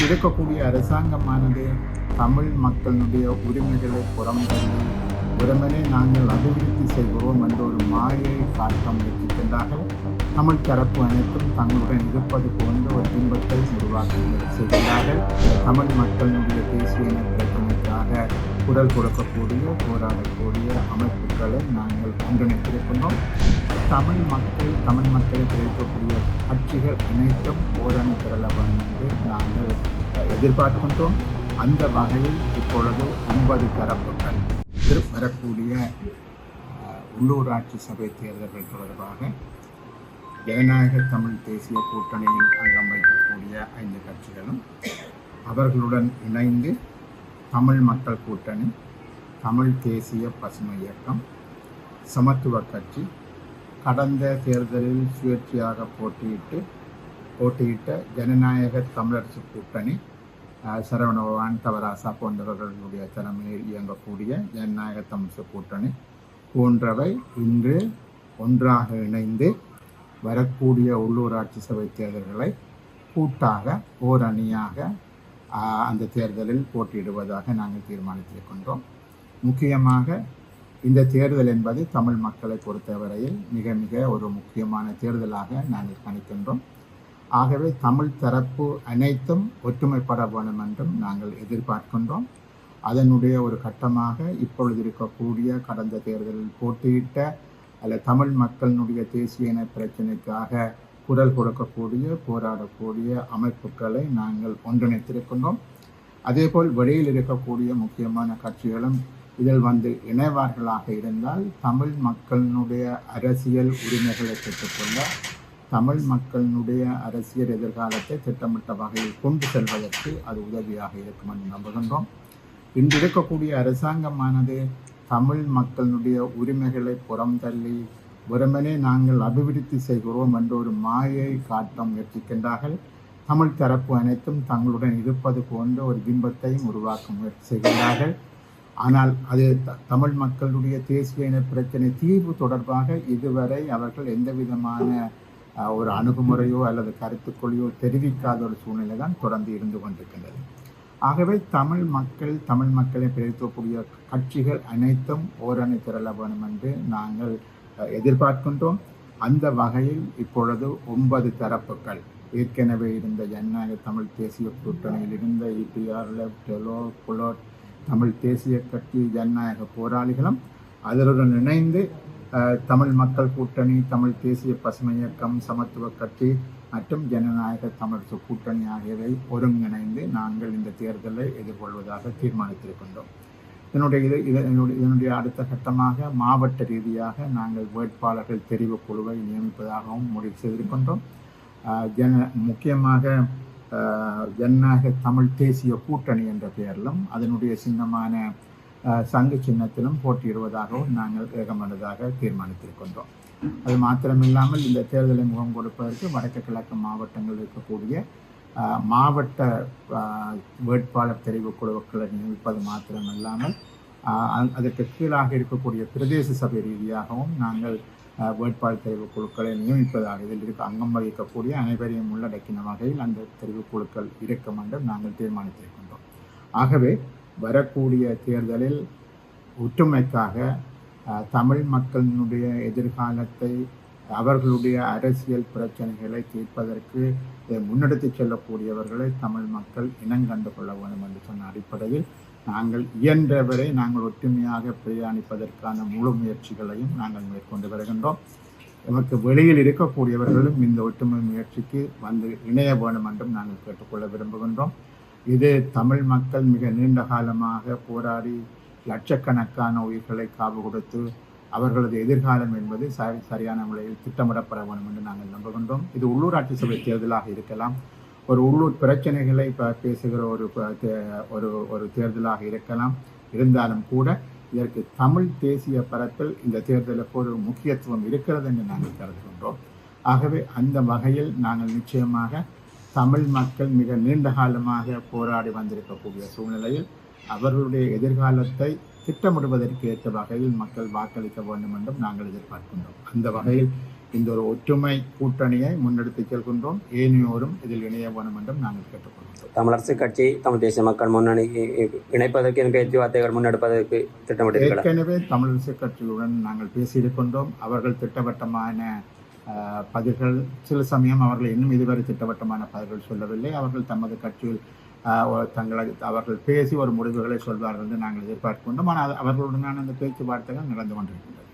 இன்று இருக்கக்கூடிய அரசாங்கமானது தமிழ் மக்களுடைய உரிமைகளை புறந்தள்ளி வெறுமனே நாங்கள் அபிவிருத்தி செய்கிறோம் என்ற ஒரு மாயை காட்ட முயற்சிக்கின்றார்கள். தமிழ் தரப்பு அனைத்தும் தங்களுடன் இருப்பது போன்ற ஒரு பிம்பத்தை உருவாக்க முயற்சி செய்கிறார்கள். தமிழ் மக்களுடைய தேசிய இன பிரச்சனைக்காக குரல் கொடுக்கக்கூடிய போராடக்கூடிய அமைப்புகளை நாங்கள் ஒன்றிணைத்திருக்கின்றோம். தமிழ் மக்களை கிடைக்கக்கூடிய கட்சிகள் அனைத்தும் ஓரணி பெறல வேண்டும் என்று நாங்கள் எதிர்பார்க்கின்றோம். அந்த வகையில் இப்பொழுது 9 தரப்புகள் வரக்கூடிய உள்ளூராட்சி சபை தேர்தல்கள் தொடர்பாக ஜனநாயக தமிழ் தேசிய கூட்டணியில் அங்கம் வைக்கக்கூடிய 5 கட்சிகளும் அவர்களுடன் இணைந்து தமிழ் மக்கள் கூட்டணி, தமிழ் தேசிய பசுமை இயக்கம், சமத்துவ கட்சி, கடந்த தேர்தலில் சுயேட்சையாக போட்டியிட்ட ஜனநாயக தமிழரசு கூட்டணி, சரவணபவன், தவராசா போன்றவர்களுடைய தலைமையில் இயங்கக்கூடிய ஜனநாயக தமிழரசு கூட்டணி போன்றவை இன்று ஒன்றாக இணைந்து வரக்கூடிய உள்ளூராட்சி சபை தேர்தல்களை கூட்டாக ஓர் அணியாக அந்த தேர்தலில் போட்டியிடுவதாக நாங்கள் தீர்மானித்திருக்கின்றோம். முக்கியமாக இந்த தேர்தல் என்பது தமிழ் மக்களை பொறுத்தவரையில் மிக மிக ஒரு முக்கியமான தேர்தலாக நாங்கள் கணிக்கின்றோம். ஆகவே தமிழ் தரப்பு அனைத்தும் ஒற்றுமைப்பட வேண்டும் என்றும் நாங்கள் எதிர்பார்க்கின்றோம். அதனுடைய ஒரு கட்டமாக இப்பொழுது இருக்கக்கூடிய கடந்த தேர்தலில் போட்டியிட்ட தமிழ் மக்களினுடைய தேசிய இன பிரச்சனைக்காக குரல் கொடுக்கக்கூடிய போராடக்கூடிய அமைப்புகளை நாங்கள் ஒன்றிணைத்திருக்கின்றோம். அதேபோல் வெளியில் இருக்கக்கூடிய முக்கியமான கட்சிகளும் இதில் இணைவார்களாக இருந்தால் தமிழ் மக்களினுடைய அரசியல் உரிமைகளை பெற்றுக்கொள்ள, தமிழ் மக்களினுடைய அரசியல் எதிர்காலத்தை திட்டமிட்ட வகையில் கொண்டு செல்வதற்கு அது உதவியாக இருக்கும் என்று நம்புகின்றோம். இன்று இருக்கக்கூடிய அரசாங்கமானது தமிழ் மக்களினுடைய உரிமைகளை புறந்தள்ளி வெறுமனே நாங்கள் அபிவிருத்தி செய்கிறோம் என்ற ஒரு மாயை காட்ட முயற்சிக்கின்றார்கள். தமிழ் தரப்பு அனைத்தும் தங்களுடன் இருப்பது போன்ற ஒரு பிம்பத்தையும் உருவாக்க முயற்சி செய்கிறார்கள். ஆனால் அது தமிழ் மக்களுடைய தேசிய இன பிரச்சனை தீர்வு தொடர்பாக இதுவரை அவர்கள் எந்த விதமான ஒரு அணுகுமுறையோ அல்லது கருத்துக்கொள்ளையோ தெரிவிக்காத ஒரு சூழ்நிலை தான் தொடர்ந்து இருந்து கொண்டிருக்கின்றது. ஆகவே தமிழ் மக்களை பிரிக்கக்கூடிய கட்சிகள் அனைத்தும் ஓரணி திரள வேண்டும் என்று நாங்கள் எதிர்பார்க்கின்றோம். அந்த வகையில் இப்பொழுது 9 தரப்புகள் ஏற்கனவே இருந்த ஜனநாயக தமிழ் தேசிய கூட்டணியில் இருந்த EPR, டெலோ, புலோட், தமிழ் தேசிய கட்சி, ஜனநாயக போராளிகளும் அதனுடன் இணைந்து தமிழ் மக்கள் கூட்டணி, தமிழ் தேசிய பசுமை இயக்கம், சமத்துவ கட்சி மற்றும் ஜனநாயக தமிழரசு கூட்டணி ஒருங்கிணைந்து நாங்கள் இந்த தேர்தலை எதிர்கொள்வதாக தீர்மானித்திருக்கின்றோம். இதனுடைய அடுத்த கட்டமாக மாவட்ட ரீதியாக நாங்கள் வேட்பாளர்கள் தெரிவு குழுவை நியமிப்பதாகவும் முடிவு செய்திருக்கின்றோம். முக்கியமாக ஜனநாயக தமிழ் தேசிய கூட்டணி என்ற பெயரிலும் அதனுடைய சின்னமான சங்கு சின்னத்திலும் போட்டியிடுவதாகவும் நாங்கள் ஏகமனதாக தீர்மானித்திருக்கின்றோம். அது மாத்திரமில்லாமல் இந்த தேர்தலை முகம் கொடுப்பதற்கு வடக்கு கிழக்கு மாவட்டங்கள் இருக்கக்கூடிய மாவட்ட வேட்பாளர் தெரிவு குழுக்களை நியமிப்பது மாத்திரமில்லாமல் அதற்கு கீழாக இருக்கக்கூடிய பிரதேச சபை ரீதியாகவும் நாங்கள் வேட்பாளர் தெரிவு குழுக்களை நியமிப்பதாக இதில் அங்கம் வகிக்கக்கூடிய அனைவரையும் உள்ளடக்கின வகையில் அந்த தெரிவு குழுக்கள் இருக்கும் என்றும் நாங்கள் தீர்மானித்திருக்கின்றோம். ஆகவே வரக்கூடிய தேர்தலில் ஒற்றுமைக்காக தமிழ் மக்களினுடைய எதிர்காலத்தை, அவர்களுடைய அரசியல் பிரச்சனைகளை தீர்ப்பதற்கு முன்னெடுத்து செல்லக்கூடியவர்களை தமிழ் மக்கள் இனங்கண்டு கொள்ள வேண்டும் என்று சொன்ன அடிப்படையில் நாங்கள் இயன்றவரை நாங்கள் ஒற்றுமையாக பிரயாணிப்பதற்கான முழு முயற்சிகளையும் நாங்கள் மேற்கொண்டு வருகின்றோம். நமக்கு வெளியில் இருக்கக்கூடியவர்களும் இந்த ஒற்றுமை முயற்சிக்கு இணைய வேண்டும் என்றும் நாங்கள் கேட்டுக்கொள்ள விரும்புகின்றோம். இது தமிழ் மக்கள் மிக நீண்ட காலமாக போராடி லட்சக்கணக்கான உயிர்களை காவு கொடுத்து அவர்களது எதிர்காலம் என்பது சரியான முறையில் திட்டமிடப்பட வேண்டும் என்று நாங்கள் நம்புகின்றோம். இது உள்ளூராட்சி சபை தேர்தலாக இருக்கலாம், ஒரு உள்ளூர் பிரச்சனைகளை பேசுகிற ஒரு தேர்தலாக இருக்கலாம். இருந்தாலும் கூட இதற்கு தமிழ் தேசிய பரப்பில் இந்த தேர்தலுக்கு ஒரு முக்கியத்துவம் இருக்கிறது என்று நாங்கள் கருதுகின்றோம். ஆகவே அந்த வகையில் நாங்கள் நிச்சயமாக தமிழ் மக்கள் மிக நீண்ட காலமாக போராடி வந்திருக்கக்கூடிய சூழ்நிலையில் அவர்களுடைய எதிர்காலத்தை திட்டமிடுவதற்கு ஏற்ற வகையில் மக்கள் வாக்களிக்க வேண்டும் என்றும் நாங்கள் எதிர்பார்க்கின்றோம். அந்த வகையில் இந்த ஒரு ஒற்றுமை கூட்டணியை முன்னெடுத்துச் செல்கின்றோம். ஏனையோரும் இதில் இணைய வேண்டும் என்றும் நாங்கள் கேட்டுக்கொள்கிறோம். தமிழரசு கட்சி தமிழ் தேசிய மக்கள் முன்னணி இணைப்பதற்கு பேச்சுவார்த்தைகள் முன்னெடுப்பதற்கு திட்டமிட்டிருக்கிறார். ஏற்கனவே தமிழரசு கட்சியுடன் நாங்கள் பேசியிருக்கின்றோம். அவர்கள் திட்டவட்டமான பதில்கள், சில சமயம் அவர்கள் இன்னும் இதுவரை திட்டவட்டமான பதில்கள் சொல்லவில்லை. அவர்கள் தமது கட்சியில் அவர்கள் பேசி ஒரு முடிவுகளை சொல்வார்கள் என்று நாங்கள் எதிர்பார்க்கின்றோம். ஆனால் அவர்களுடனான அந்த பேச்சுவார்த்தைகள் நடந்து கொண்டிருக்கின்றன.